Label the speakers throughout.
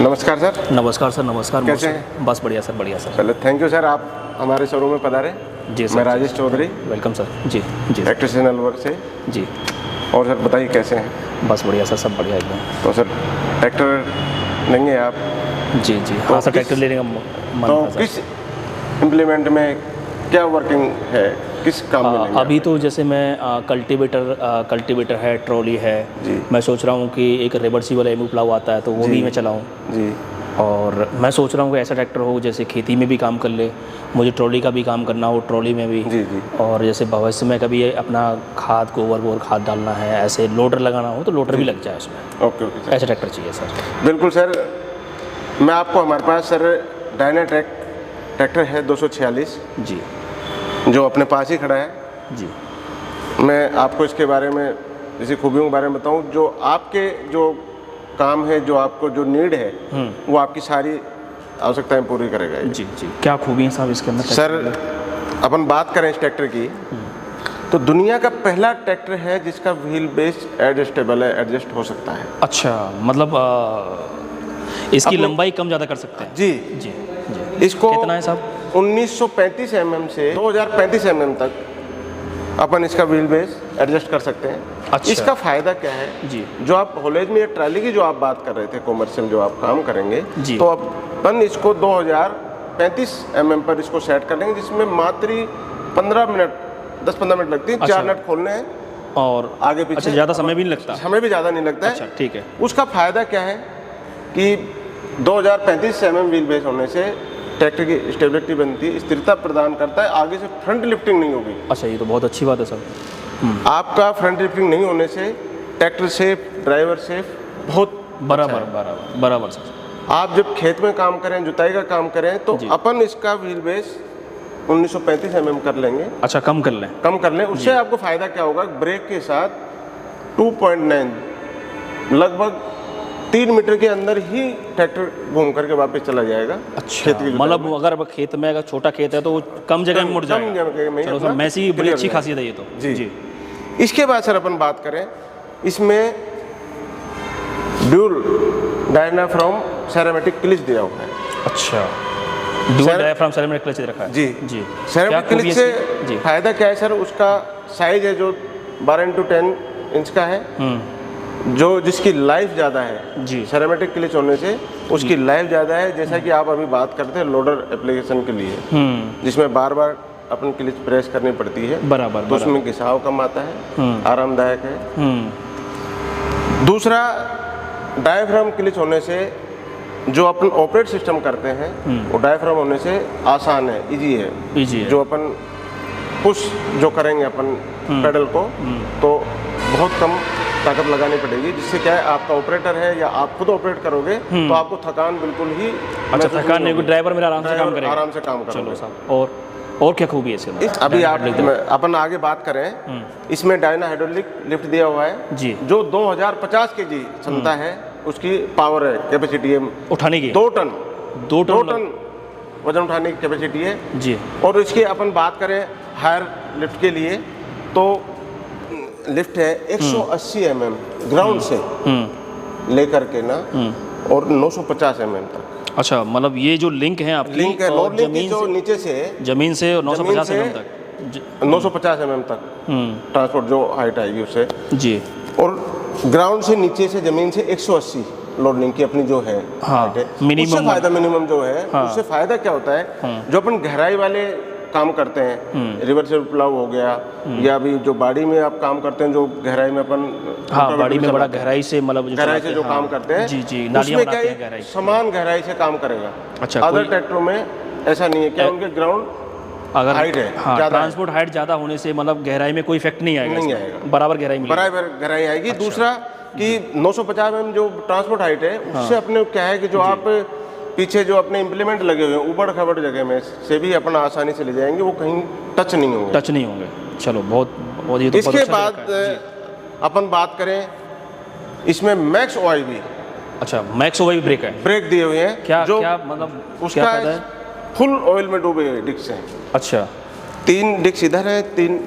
Speaker 1: नमस्कार सर।
Speaker 2: नमस्कार सर। नमस्कार।
Speaker 1: कैसे हैं?
Speaker 2: बस बढ़िया सर, बढ़िया सर।
Speaker 1: पहले थैंक यू सर, आप हमारे शोरूम में पधारे।
Speaker 2: जी सर।
Speaker 1: मैं राजेश चौधरी,
Speaker 2: वेलकम सर। जी जी
Speaker 1: एक्टर चैनल वर्क से।
Speaker 2: जी।
Speaker 1: और सर बताइए कैसे हैं?
Speaker 2: बस बढ़िया सर, सब बढ़िया एकदम।
Speaker 1: तो सर ट्रैक्टर लेंगे आप?
Speaker 2: जी जी हाँ सर, ट्रैक्टर लेने का मन
Speaker 1: तो
Speaker 2: था सर।
Speaker 1: किस इम्प्लीमेंट में क्या वर्किंग है, किस काम में लेंगे
Speaker 2: अभी
Speaker 1: आप?
Speaker 2: तो जैसे मैं कल्टीवेटर है, ट्रॉली है।
Speaker 1: जी।
Speaker 2: मैं सोच रहा हूँ कि एक रिवर्सिबल एमू प्लाऊ आता है तो वो
Speaker 1: जी।
Speaker 2: भी मैं चलाऊँ।
Speaker 1: जी।
Speaker 2: और मैं सोच रहा हूँ कि ऐसा ट्रैक्टर हो जैसे खेती में भी काम कर ले, मुझे ट्रॉली का भी काम करना हो, ट्रॉली में भी।
Speaker 1: जी जी।
Speaker 2: और जैसे भविष्य में कभी अपना खाद गोबर खाद डालना है, ऐसे लोडर लगाना हो तो लोडर भी लग जाए उसमें।
Speaker 1: Okay okay sir.
Speaker 2: ऐसा ट्रैक्टर चाहिए सर।
Speaker 1: बिल्कुल सर, मैं आपको हमारे पास सर डायनाट्रैक ट्रैक्टर है 246
Speaker 2: जी
Speaker 1: जो अपने पास ही खड़ा है।
Speaker 2: जी।
Speaker 1: मैं आपको इसके बारे में, इसी खूबियों के बारे में बताऊं, जो आपके जो काम है, जो आपको जो नीड है, वो आपकी सारी आवश्यकताएं पूरी करेगा ये।
Speaker 2: जी जी। क्या खूबी है साहब इसके अंदर?
Speaker 1: सर अपन बात करें इस ट्रैक्टर की, तो दुनिया का पहला ट्रैक्टर है जिसका व्हील बेस एडजस्टेबल है, एडजस्ट हो सकता है।
Speaker 2: अच्छा, मतलब इसकी
Speaker 1: अपने-
Speaker 2: लंबाई कम ज़्यादा कर सकते हैं?
Speaker 1: जी
Speaker 2: जी जी।
Speaker 1: इसको
Speaker 2: कितना है साहब?
Speaker 1: 1935 mm से 2035 mm तक अपन इसका व्हील बेस एडजस्ट कर सकते हैं।
Speaker 2: अच्छा।
Speaker 1: इसका फायदा क्या है
Speaker 2: जी।
Speaker 1: जो आप हॉलेज में या ट्राली की जो आप बात कर रहे थे, कॉमर्शियल जो आप काम करेंगे,
Speaker 2: जी।
Speaker 1: तो अपन इसको 2035 mm पर इसको सेट कर लेंगे, जिसमें मात्र 15 मिनट 10-15 मिनट लगती है।
Speaker 2: अच्छा।
Speaker 1: 4 नट खोलने हैं
Speaker 2: और
Speaker 1: आगे पीछे।
Speaker 2: अच्छा, ज़्यादा समय भी नहीं लगता?
Speaker 1: समय भी ज़्यादा नहीं लगता है।
Speaker 2: अच्छा ठीक है।
Speaker 1: उसका फायदा क्या है कि 2035 mm व्हील बेस होने से ट्रैक्टर की स्टेबिलिटी बनती है, स्थिरता प्रदान करता है, आगे से फ्रंट लिफ्टिंग नहीं होगी।
Speaker 2: अच्छा, ये तो बहुत अच्छी बात है सर।
Speaker 1: आपका फ्रंट लिफ्टिंग नहीं होने से ट्रैक्टर सेफ, ड्राइवर सेफ, बहुत
Speaker 2: बराबर
Speaker 1: अच्छा है।
Speaker 2: बराबर बराबर सर।
Speaker 1: आप जब खेत में काम करें, जुताई का काम करें, तो
Speaker 2: जी।
Speaker 1: अपन इसका व्हील बेस 1935 mm कर लेंगे,
Speaker 2: अच्छा, कम कर लें।
Speaker 1: कम कर लें। उससे आपको फायदा क्या होगा, ब्रेक के साथ 2.9 लगभग 3 मीटर के अंदर ही ट्रैक्टर घूम करके वापस चला जाएगा।
Speaker 2: अच्छा,
Speaker 1: खेत की जुताई
Speaker 2: मतलब
Speaker 1: में।
Speaker 2: अगर खेत में अगर छोटा खेत है तो वो कम जगह में मुड़
Speaker 1: कम
Speaker 2: जाएगा।
Speaker 1: जगह में
Speaker 2: चलो
Speaker 1: अपना
Speaker 2: सर, मैसी बड़ी
Speaker 1: clear
Speaker 2: अच्छी
Speaker 1: हो
Speaker 2: खासियत है ये तो।
Speaker 1: जी। इसके बाद सर अपन बात करें, इसमें ड्यूल डायनाफ्राम सेरामिक क्लिच दिया हुआ है।
Speaker 2: अच्छा, डुअल डायाफ्राम सेरेमिक क्लच रखा है।
Speaker 1: जी
Speaker 2: जी।
Speaker 1: सेरामिक
Speaker 2: खूबी
Speaker 1: क्लिच
Speaker 2: है
Speaker 1: से
Speaker 2: इसकी? जी।
Speaker 1: फायदा क्या है सर, उसका साइज है जो 12x10 इंच का है, जो जिसकी लाइफ ज़्यादा है।
Speaker 2: जी।
Speaker 1: सेरामिक क्लिच होने से उसकी लाइफ ज़्यादा है, जैसा कि आप अभी बात करते हैं लोडर एप्लीकेशन के लिए, जिसमें बार बार अपन क्लिच प्रेस करनी पड़ती है,
Speaker 2: बराबर
Speaker 1: तो उसमें घिसाव कम आता है, आरामदायक है। दूसरा, डायफ्राम क्लिच होने से जो अपन ऑपरेट सिस्टम करते हैं, वो डायफ्राम होने से आसान है, इजी है।
Speaker 2: इजी है।
Speaker 1: जो अपन पुश जो करेंगे अपन पेडल को, तो बहुत कम ताकत लगानी पड़ेगी, जिससे क्या है, आपका ऑपरेटर है या आप खुद ऑपरेट करोगे तो आपको थकान बिल्कुल ही
Speaker 2: अच्छा,
Speaker 1: महसूस
Speaker 2: थकान नहीं,
Speaker 1: होगी।
Speaker 2: ड्राइवर मेरा आराम से काम
Speaker 1: ड्राइवर
Speaker 2: करेगा।
Speaker 1: आराम से काम करोगे।
Speaker 2: चलो साहब, और क्या खूबी है इसके अंदर?
Speaker 1: अभी आप अपन आगे बात करें, इसमें डायना हाइड्रोलिक लिफ्ट दिया हुआ है
Speaker 2: जी।
Speaker 1: जो 2050 kg क्षमता है, उसकी पावर है, कैपेसिटी है
Speaker 2: उठाने की
Speaker 1: 2 टन
Speaker 2: 2
Speaker 1: 2
Speaker 2: टन
Speaker 1: टन वजन उठाने की कैपेसिटी है।
Speaker 2: जी।
Speaker 1: और इसकी अपन बात करें हायर लिफ्ट के लिए, तो लिफ्ट है 180 mm ग्राउंड से लेकर के ना, और 950 mm तक।
Speaker 2: अच्छा, मतलब ये जो लिंक है आपकी,
Speaker 1: लिंक है,
Speaker 2: और
Speaker 1: नोड लिंक की
Speaker 2: जमीन
Speaker 1: जो
Speaker 2: से
Speaker 1: नीचे से
Speaker 2: जमीन से 950
Speaker 1: से
Speaker 2: mm तक
Speaker 1: 950 mm तक ट्रांसपोर्ट जो हाइट आएगी उससे,
Speaker 2: जी।
Speaker 1: और ग्राउंड से नीचे से जमीन से 180 लोड लिंक की अपनी जो है
Speaker 2: हाँ,
Speaker 1: height है।
Speaker 2: minimum
Speaker 1: उससे फायदा मिनिमम जो है,
Speaker 2: हाँ।
Speaker 1: उससे फायदा क्या होता है, जो अपन गहराई वाले काम करते हैं, रिवर्सिबल प्लाऊ हो गया, या अभी जो बाड़ी में आप काम करते हैं, जो गहराई में अपन
Speaker 2: हाँ, बाड़ी में बड़ा गहराई से, मतलब जो
Speaker 1: गहराई
Speaker 2: चलाते
Speaker 1: से जो
Speaker 2: हैं,
Speaker 1: काम
Speaker 2: हाँ।
Speaker 1: करते हैं,
Speaker 2: जी जी, नालियाँ
Speaker 1: उसमें क्या
Speaker 2: बनाते हैं
Speaker 1: है,
Speaker 2: गहराई से।
Speaker 1: समान गहराई से काम करेगा।
Speaker 2: अच्छा,
Speaker 1: अदर
Speaker 2: कोई-
Speaker 1: ट्रैक्टरों में ऐसा नहीं है, क्या उनके ग्राउंड
Speaker 2: अगर
Speaker 1: हाइट है,
Speaker 2: हाँ,
Speaker 1: ज़्यादा है।
Speaker 2: ट्रांसपोर्ट हाइट ज़्यादा होने से मतलब गहराई में कोई इफेक्ट नहीं आएगा?
Speaker 1: नहीं
Speaker 2: इसमें?
Speaker 1: आएगा।
Speaker 2: बराबर गहराई मिलेगी।
Speaker 1: बराबर गहराई आएगी। दूसरा कि 950 mm जो ट्रांसपोर्ट हाइट है, उससे अपने क्या है कि जो आप पीछे जो अपने इम्प्लीमेंट लगे हुए हैं उबड़ खबड़ जगह में से भी अपन आसानी से ले जाएंगे, वो कहीं टच नहीं होंगे।
Speaker 2: टच नहीं होंगे। चलो, बहुत बहुत, ये तो बहुत
Speaker 1: इसके
Speaker 2: अच्छा
Speaker 1: बाद
Speaker 2: तरीका है। जी।
Speaker 1: अपन बात करें, इसमें मैक्स OIB
Speaker 2: अच्छा, मैक्स ओवाई ब्रेक है?
Speaker 1: ब्रेक दिए हुए हैं।
Speaker 2: क्या
Speaker 1: जो
Speaker 2: क्या मतलब क्या
Speaker 1: उसका
Speaker 2: फायदा है?
Speaker 1: फुल ऑयल में डूबे हुए डिस्क हैं।
Speaker 2: अच्छा
Speaker 1: 3 डिस्क इधर है, 3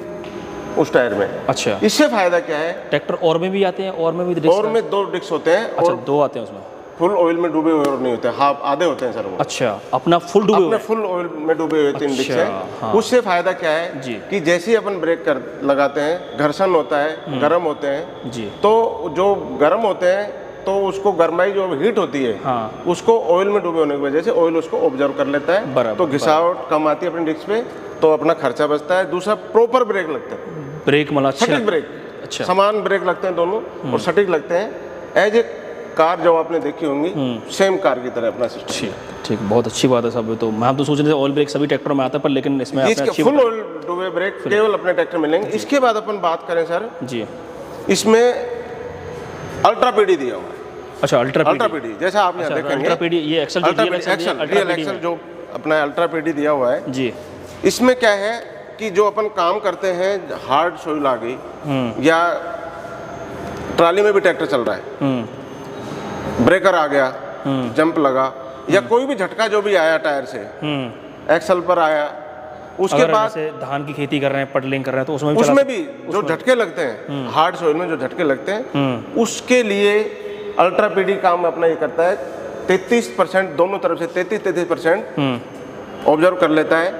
Speaker 1: उस टायर में।
Speaker 2: अच्छा,
Speaker 1: इससे फायदा क्या है,
Speaker 2: ट्रैक्टर और में भी आते हैं, और में भी डिस्क
Speaker 1: और में 2 डिस्क होते हैं,
Speaker 2: अच्छा,
Speaker 1: और
Speaker 2: 2 आते हैं उसमें।
Speaker 1: फुल ऑयल में डूबे हुए नहीं होते, हाफ आधे होते हैं सर वो।
Speaker 2: अच्छा, अपना फुल डूबे
Speaker 1: अपने
Speaker 2: हुए।
Speaker 1: फुल ऑयल में डूबे हुए 3 डिस्क है।
Speaker 2: हाँ।
Speaker 1: उससे फायदा क्या है
Speaker 2: जी।
Speaker 1: कि जैसे ही अपन ब्रेक कर लगाते हैं, घर्षण होता है, गर्म होते हैं,
Speaker 2: जी।
Speaker 1: तो जो गर्म होते हैं तो उसको गर्माई जो हीट होती है,
Speaker 2: हाँ।
Speaker 1: उसको ऑयल में डूबे होने की वजह से ऑयल उसको ऑब्जर्व कर लेता है,
Speaker 2: बराबर,
Speaker 1: तो घिसावट कम आती है अपने डिस्क पे, तो अपना खर्चा बचता है। दूसरा प्रॉपर ब्रेक लगता है,
Speaker 2: ब्रेक मतलब
Speaker 1: सटीक ब्रेक,
Speaker 2: अच्छा।
Speaker 1: समान ब्रेक लगते हैं दोनों और सटीक लगते हैं। एज ए कार जो आपने देखी होंगी, सेम कार की तरह अपना सिस्टम।
Speaker 2: ठीक ठीक, बहुत अच्छी बात है सब। तो मैं तो सोच रहे थे ऑयल ब्रेक सभी ट्रैक्टरों में आता है, पर लेकिन इसमें आपने
Speaker 1: इसके
Speaker 2: अच्छी
Speaker 1: फुल ऑयल डूबे ब्रेक केवल अपने ट्रैक्टर में मिलेंगे। इसके बाद अपन बात करें सर,
Speaker 2: जी।
Speaker 1: इसमें अल्ट्रा पीडी दिया हुआ है।
Speaker 2: अच्छा, अल्ट्रा
Speaker 1: पीडी जैसा आप यहाँ देखेंगे,
Speaker 2: अल्ट्रा पीडी, ये एक्सेल जो
Speaker 1: ultra
Speaker 2: real
Speaker 1: PD
Speaker 2: excel,
Speaker 1: excel, real excel जो अपना अल्ट्रा पीडी दिया हुआ है,
Speaker 2: जी।
Speaker 1: इसमें क्या है कि जो अपन काम करते हैं, हार्ड सोइल आ गई या ट्राली में भी ट्रैक्टर चल रहा है, ब्रेकर आ गया, जंप लगा या कोई भी झटका जो भी आया टायर से, एक्सल पर आया, उसके
Speaker 2: अगर
Speaker 1: बाद
Speaker 2: जैसे धान की खेती कर रहे हैं, पटलिंग कर रहे हैं, तो उसमें
Speaker 1: भी जो झटके लगते हैं, हार्ड सोइल में जो झटके लगते हैं, उसके लिए अल्ट्रा पीडी काम अपना ये करता है। 33% दोनों तरफ से 33% ऑब्जर्व कर लेता है।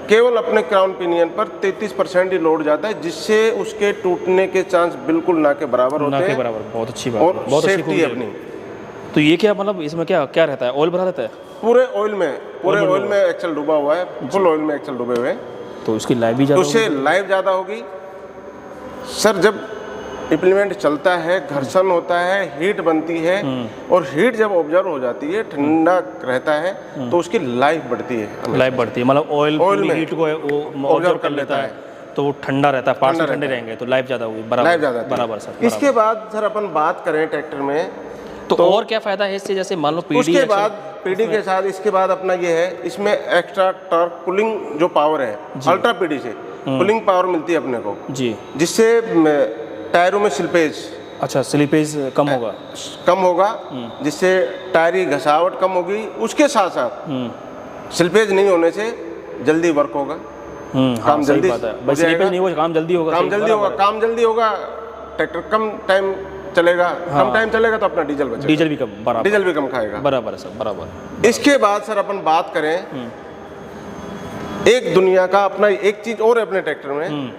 Speaker 1: केवल अपने क्राउन पिनियन पर 33% ही लोड जाता है, जिससे उसके टूटने के चांस बिल्कुल ना के बराबर होते हैं।
Speaker 2: बराबर, बहुत अच्छी बात,
Speaker 1: और
Speaker 2: बहुत अच्छी
Speaker 1: सेफ्टी है अपनी।
Speaker 2: तो ये क्या मतलब इसमें क्या क्या रहता है, ऑयल भरा रहता है?
Speaker 1: पूरे ऑयल में एक्सल डूबा हुआ है, फुल ऑयल में एक्सल डूबे हुए हैं,
Speaker 2: तो उसकी लाइफ भी ज़्यादा
Speaker 1: उससे लाइफ ज़्यादा होगी सर। जब इम्प्लीमेंट चलता है, घर्षण होता है, हीट बनती है, और हीट जब ऑब्जर्व हो जाती है, ठंडा रहता है, तो उसकी लाइफ बढ़ती है।
Speaker 2: लाइफ बढ़ती है, मतलब ऑयल
Speaker 1: में
Speaker 2: हीट को वो ऑब्जर्व कर लेता है, तो वो ठंडा रहता है, पार्ट्स ठंडे रहेंगे, तो लाइफ ज़्यादा होगी।
Speaker 1: लाइफ ज़्यादा
Speaker 2: बराबर सर।
Speaker 1: इसके बाद सर अपन बात करें ट्रैक्टर में,
Speaker 2: तो और क्या फ़ायदा है इससे? जैसे मान लो पीडी,
Speaker 1: उसके बाद पीडी के साथ इसके बाद अपना ये है, इसमें एक्स्ट्रा टॉर्क पुलिंग जो पावर है, अल्ट्रा पीडी से पुलिंग पावर मिलती है अपने को,
Speaker 2: जी,
Speaker 1: जिससे टायरों में स्लिपेज,
Speaker 2: अच्छा, स्लिपेज कम होगा,
Speaker 1: जिससे टायर की घसावट कम होगी। उसके साथ साथ स्लिपेज नहीं होने से जल्दी वर्क होगा, काम जल्दी
Speaker 2: बात है, बस स्लिपेज नहीं होगा, काम जल्दी होगा,
Speaker 1: काम जल्दी होगा, ट्रैक्टर कम टाइम चलेगा, कम टाइम चलेगा तो अपना डीजल बचेगा,
Speaker 2: डीजल भी कम, बराबर,
Speaker 1: डीजल भी कम खाएगा।
Speaker 2: बराबर है सर, बराबर।
Speaker 1: इसके बाद सर अपन बात करें, एक दुनिया का अपना एक चीज और है अपने ट्रैक्टर में,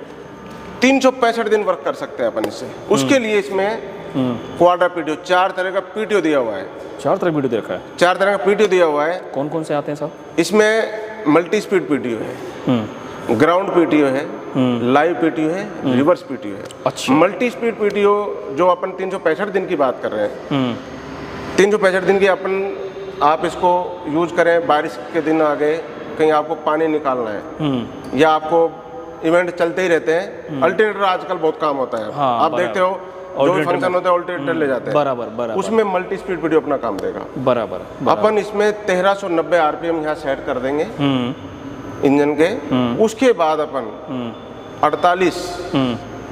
Speaker 1: 365 दिन वर्क कर सकते हैं अपन इससे। उसके लिए इसमें क्वाड्रा पीटीओ, 4 तरह का पीटीओ दिया हुआ है।
Speaker 2: 4 तरह पीटीओ देखा है?
Speaker 1: 4 तरह का पीटीओ दिया हुआ है।
Speaker 2: कौन कौन से आते हैं साहब?
Speaker 1: इसमें मल्टी स्पीड पीटीओ है, ग्राउंड पीटीओ है, लाइव पीटीओ है, रिवर्स पीटीओ है।
Speaker 2: अच्छा।
Speaker 1: मल्टी स्पीड पीटीओ जो अपन 365 दिन की बात कर रहे हैं, 365 दिन की अपन आप इसको यूज करें, बारिश के दिन आ गए, कहीं आपको पानी निकालना है या आपको इवेंट चलते ही रहते हैं, अल्टरनेटर आजकल बहुत काम होता है।
Speaker 2: हाँ,
Speaker 1: आप देखते हो जो भी फंक्शन होता है अल्टरनेटर ले जाते हैं,
Speaker 2: बराबर,
Speaker 1: उसमें मल्टी स्पीड पीटीओ अपना काम देगा।
Speaker 2: बराबर।
Speaker 1: अपन इसमें 1390 आरपीएम यहाँ सेट कर देंगे इंजन के। उसके बाद अपन 48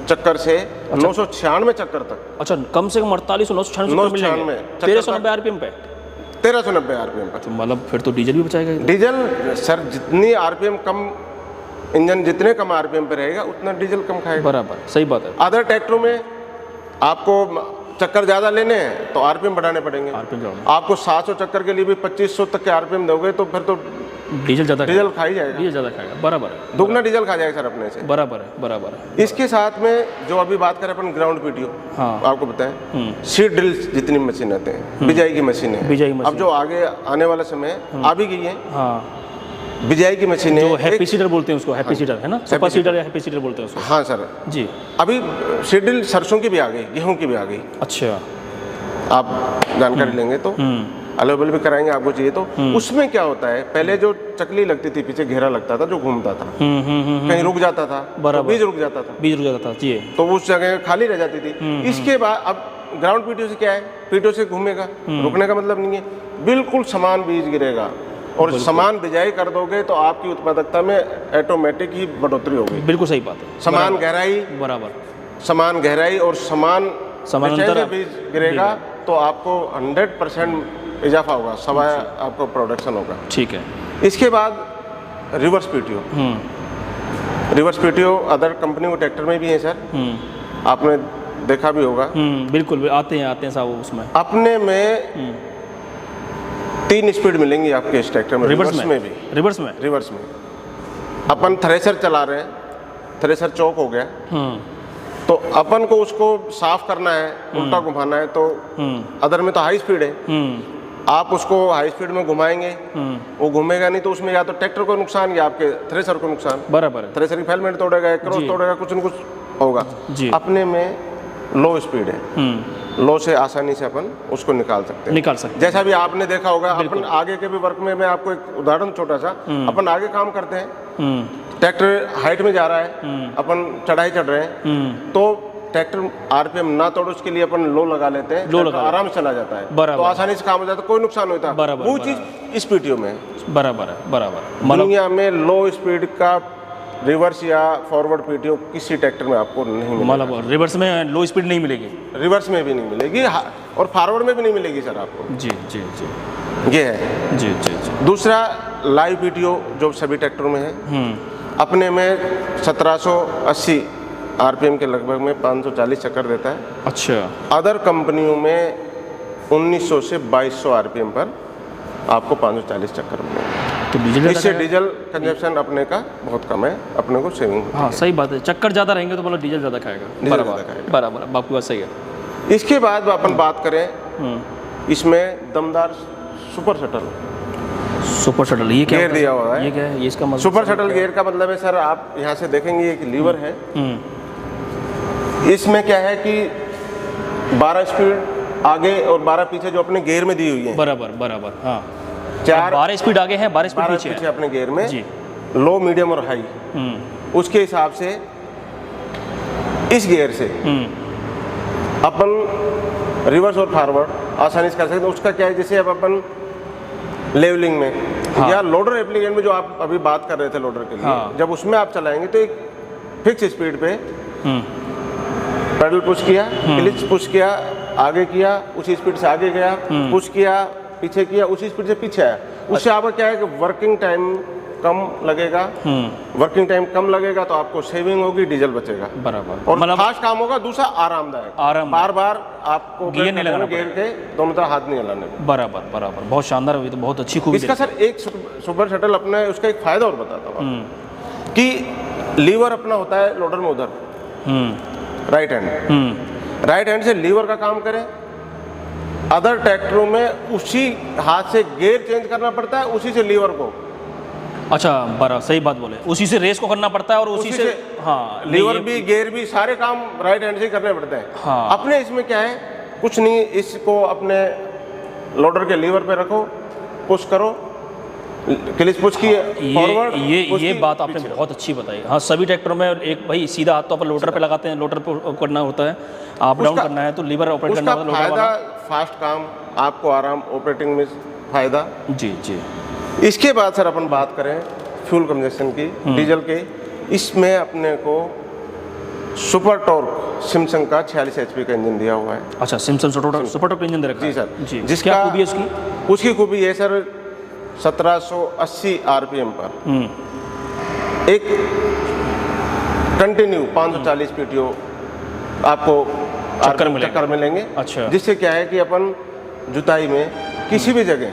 Speaker 1: चक्कर से 996 चक्कर तक,
Speaker 2: अच्छा, कम से कम 48 और 996 1390 आरपीएम पे,
Speaker 1: 1390 आरपीएम पर।
Speaker 2: तो मतलब फिर तो डीजल भी बचाएगा।
Speaker 1: डीजल सर जितनी आरपीएम कम, इंजन जितने कम आरपीएम पे रहेगा उतना डीजल कम खाएगा।
Speaker 2: बराबर, सही बात है।
Speaker 1: अदर ट्रैक्टरों में आपको चक्कर ज़्यादा लेने हैं तो आरपीएम बढ़ाने पड़ेंगे। आपको 700 चक्कर के लिए भी 2500 तक के आरपीएम दोगे तो फिर तो
Speaker 2: डीजल ज़्यादा
Speaker 1: खा ही जाएगा,
Speaker 2: डीजल ज़्यादा खाएगा। बराबर है,
Speaker 1: दुगना डीजल खा जाएगा सर अपने से।
Speaker 2: बराबर है।
Speaker 1: इसके साथ में जो अभी बात करें अपन ग्राउंड पीटीओ,
Speaker 2: हाँ,
Speaker 1: आपको बताएं, सीड ड्रिल्स जितनी मशीन आते हैं, बिजाई की मशीनें, अब जो आगे आने वाला समय आ भी गई है,
Speaker 2: हाँ,
Speaker 1: बिजाई की मशीनें,
Speaker 2: जो हैप्पी सीडर बोलते हैं उसको, हैप्पी सीडर है ना, सुपर सीडर या हैप्पी सीडर बोलते हैं उसको।
Speaker 1: हाँ सर
Speaker 2: जी।
Speaker 1: अभी सीड ड्रिल सरसों की भी आ गई, गेहूं की भी आ गई।
Speaker 2: अच्छा,
Speaker 1: आप जानकारी लेंगे तो अवेलेबल भी कराएंगे, आपको चाहिए तो। उसमें क्या होता है, पहले जो चकली लगती थी, पीछे घेरा लगता था जो घूमता था, कहीं रुक जाता था, तो बीज रुक जाता था,
Speaker 2: जी,
Speaker 1: तो उस जगह खाली रह जाती थी। इसके बाद अब ग्राउंड पीटीओ से क्या है, पीटीओ से घूमेगा, रुकने का मतलब नहीं है, बिल्कुल समान बीज गिरेगा और समान बिजाई कर दोगे तो आपकी उत्पादकता में ऑटोमेटिक ही बढ़ोतरी होगी।
Speaker 2: बिल्कुल सही बात है।
Speaker 1: समान गहराई, समान गहराई और समान बीज गिरेगा तो आपको 100% इजाफा होगा, सवा आपको प्रोडक्शन होगा।
Speaker 2: ठीक है।
Speaker 1: इसके बाद reverse PTO, reverse PTO other company के ट्रैक्टर में भी है सर, आपने देखा भी होगा।
Speaker 2: बिल्कुल आते हैं साहब उसमें।
Speaker 1: अपने में 3 स्पीड मिलेंगी आपके इस ट्रैक्टर में,
Speaker 2: रिवर्स
Speaker 1: में भी।
Speaker 2: रिवर्स में
Speaker 1: रिवर्स में अपन थ्रेसर चला रहे हैं, थ्रेसर चौक हो गया, तो अपन को उसको साफ करना है, उल्टा घुमाना है, तो अदर में तो हाई स्पीड है, आप उसको हाई स्पीड में घुमाएंगे, वो घूमेगा नहीं, तो उसमें या तो ट्रैक्टर को नुकसान या आपके थ्रेसर को नुकसान।
Speaker 2: बराबर,
Speaker 1: थ्रेसर की फेलमेंट तोड़ेगा, क्रॉस तोड़ेगा, कुछ न कुछ होगा। अपने में लो स्पीड है, लो से आसानी से अपन उसको निकाल सकते हैं। जैसा भी आपने देखा होगा, अपन आगे के भी वर्क में, मैं आपको एक उदाहरण छोटा सा, अपन आगे काम करते हैं, ट्रैक्टर हाइट में जा रहा है, अपन चढ़ाई चढ़ रहे हैं, तो ट्रैक्टर आरपीएम ना तोड़, उसके लिए अपन लो लगा लेते हैं, तो आराम से चला जाता है, तो आसानी से काम हो जाता है, कोई नुकसान होता है। वो चीज इस पीटीओ में है। बराबर। दुनिया में लो स्पीड का रिवर्स या फॉरवर्ड पीटीओ किसी ट्रैक्टर में आपको नहीं मिलेगा।
Speaker 2: रिवर्स में लो स्पीड नहीं मिलेगी,
Speaker 1: रिवर्स में भी नहीं मिलेगी, और फॉरवर्ड में भी नहीं मिलेगी सर आपको।
Speaker 2: जी,
Speaker 1: ये है।
Speaker 2: जी।
Speaker 1: दूसरा लाइव पीटीओ जो सभी ट्रैक्टरों में है, अपने में 1780 आरपीएम के लगभग में 540 चक्कर देता है।
Speaker 2: अच्छा।
Speaker 1: अदर कंपनियों में 1900 से 2200 आरपीएम पर आपको 540 चक्कर मिलेगा।
Speaker 2: तो डीजल,
Speaker 1: इससे डीजल कंजप्शन अपने का बहुत कम है, अपने को सेविंग होती है।
Speaker 2: हाँ, सही बात है, चक्कर ज़्यादा रहेंगे तो मतलब डीजल ज़्यादा खाएगा। बराबर, आपकी बात सही है।
Speaker 1: इसके बाद अपन बात करें, इसमें दमदार सुपर शटल, ये क्या
Speaker 2: गियर
Speaker 1: दिया हुआ है?
Speaker 2: ये क्या है? ये इसका मतलब
Speaker 1: सुपर शटल गियर का मतलब है सर, आप यहाँ से देखेंगे एक लीवर है, इसमें क्या है कि 12 स्पीड आगे और 12 पीछे जो अपने गियर में दी हुई है।
Speaker 2: बराबर, हाँ।
Speaker 1: 12
Speaker 2: स्पीड आगे है, 12 स्पीड
Speaker 1: पीछे अपने गियर में जी। लो, मीडियम और हाई, उसके हिसाब से इस गियर से अपन रिवर्स और फॉरवर्ड आसानी से कर सकते हैं। उसका क्या है, जैसे अब अपन लेवलिंग में, हाँ, या लोडर एप्लीकेशन में जो आप अभी बात कर रहे थे लोडर के लिए, हाँ, जब उसमें आप चलाएंगे तो एक फिक्स स्पीड पे पेडल पुश किया, क्लच पुश किया, आगे किया, उसी स्पीड से आगे गया, पुश किया, पीछे किया, उसी स्पीड से पीछे आया। उससे आपका क्या है कि वर्किंग टाइम कम लगेगा, वर्किंग टाइम कम लगेगा तो आपको सेविंग होगी, डीजल बचेगा, बराबर, और मतलब फास्ट काम होगा। दूसरा आरामदायक, बार आपको गियर नहीं लगाना, गियर के दोनों तरफ हाथ नहीं हिलाने। बराबर, बहुत शानदार हुई, तो बहुत अच्छी खूबी। इसका सर एक सुपर शटल अपना है, उसका एक फायदा और बताता हूँ कि लीवर अपना होता है लोडर में उधर, राइट हैंड से लीवर का काम करें। अदर ट्रैक्टरों में उसी हाथ से गियर चेंज करना पड़ता है, उसी से लीवर को।
Speaker 2: अच्छा, बराबर, सही बात बोले, उसी से रेस को करना पड़ता है और उसी से हाँ,
Speaker 1: लीवर भी गियर भी सारे काम राइट हैंड से करने पड़ते हैं। हाँ। अपने इसमें क्या है, कुछ नहीं, इसको अपने लोडर के लीवर पे रखो, पुश करो, क्लच पुश किए, फॉरवर्ड।
Speaker 2: ये बात आपने बहुत अच्छी बताई। हाँ, सभी ट्रैक्टरों में एक भाई सीधा हाथ तो अपन लोडर पे लगाते हैं, लोडर पे करना होता है, अप डाउन करना है तो लीवर ऑपरेट करना होता है।
Speaker 1: फायदा फास्ट काम, आपको आराम, ऑपरेटिंग में फायदा।
Speaker 2: जी।
Speaker 1: इसके बाद सर अपन बात करें फ्यूल कंजप्शन की, डीजल के, इसमें अपने को सुपर टॉर्क सिम्सन का 46 HP का इंजन दिया हुआ है। अच्छा, सिम्सन सुपर टॉर्क इंजन दे रखा है। जी सर, जी। जिसका खूबी है उसकी खूबी है सर, 1780 आरपीएम पर एक कंटिन्यू 540 पीटीओ आपको चक्कर मिलेंगे। अच्छा। जिससे क्या है कि अपन जुताई में किसी भी जगह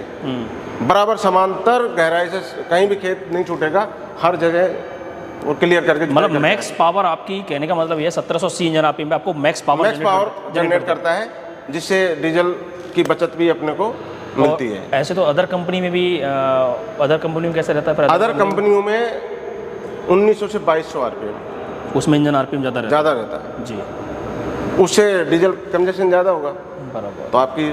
Speaker 1: बराबर समांतर गहराई से कहीं भी खेत नहीं छूटेगा, हर जगह वो क्लियर करके,
Speaker 2: मतलब मैक्स पावर, आपकी कहने का मतलब ये 1780 इंजन आरपीएम पे आपको मैक्स पावर
Speaker 1: जनरेट करता है, जिससे डीजल की बचत भी अपने को मिलती है।
Speaker 2: ऐसे तो अदर कंपनी में भी, अदर कंपनी में कैसे रहता है?
Speaker 1: अदर कंपनियों में 1900 से 2200 आरपीएम,
Speaker 2: उसमें इंजन आरपीएम ज़्यादा रहता
Speaker 1: है जी, उससे डीजल कंजप्शन ज़्यादा होगा, बराबर, तो आपकी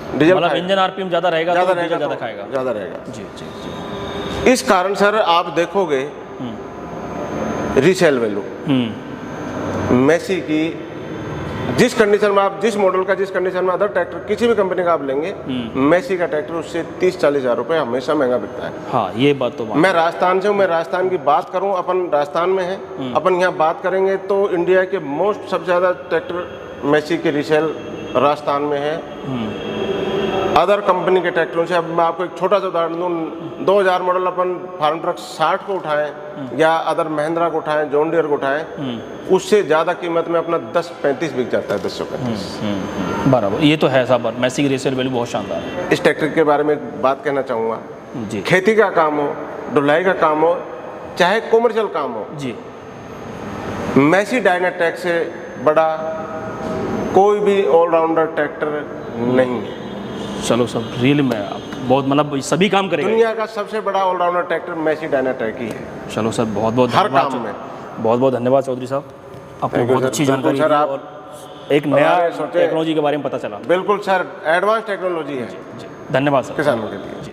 Speaker 1: डीजल
Speaker 2: मतलब इंजन आरपीएम ज़्यादा रहेगा तो डीजल ज़्यादा खाएगा,
Speaker 1: ज़्यादा रहेगा। जी। इस कारण सर आप देखोगे रीसेल वैल्यू मैसी की, जिस कंडीशन में आप, जिस मॉडल का जिस कंडीशन में अदर ट्रैक्टर किसी भी कंपनी का आप लेंगे, मैसी का ट्रैक्टर उससे 30-40 हज़ार रुपये हमेशा महंगा बिकता है।
Speaker 2: हाँ, ये बात तो
Speaker 1: मैं राजस्थान से हूँ, मैं राजस्थान की बात करूँ, अपन राजस्थान में है, अपन यहाँ बात करेंगे तो इंडिया के सबसे ज़्यादा ट्रैक्टर मैसी के रीसेल राजस्थान में है। अदर कंपनी के ट्रैक्टरों से। अब मैं आपको एक छोटा सा उदाहरण दूँ, 2000 मॉडल अपन फार्म ट्रक 60 को उठाएं या अदर महिंद्रा को उठाएं, जॉन डियर को उठाएं, उससे ज़्यादा कीमत में अपना 1035 बिक जाता है, 1035।
Speaker 2: बराबर, ये तो है साहब, मैसी की रेसियर वैल्यू बहुत शानदार है।
Speaker 1: इस ट्रैक्टर के बारे में एक बात कहना चाहूँगा
Speaker 2: जी
Speaker 1: खेती का काम हो, ढुलाई का काम हो, चाहे कॉमर्शियल काम हो,
Speaker 2: जी,
Speaker 1: मैसी डायनाटेक से बड़ा कोई भी ऑलराउंडर ट्रैक्टर नहीं है।
Speaker 2: चलो सब रियल में बहुत मतलब सभी काम करेगा।
Speaker 1: दुनिया का सबसे बड़ा ऑलराउंडर ट्रैक्टर मैसी डायनाटेक ही है।
Speaker 2: चलो सर, बहुत बहुत
Speaker 1: हर
Speaker 2: धन्यवाद
Speaker 1: काम में।
Speaker 2: बहुत बहुत धन्यवाद चौधरी साहब, आपको बहुत अच्छी जानकारी दी
Speaker 1: आप
Speaker 2: और एक नया टेक्नोलॉजी के बारे में पता चला।
Speaker 1: बिल्कुल सर, एडवांस टेक्नोलॉजी है
Speaker 2: धन्यवाद सर।
Speaker 1: किसानों के लिए।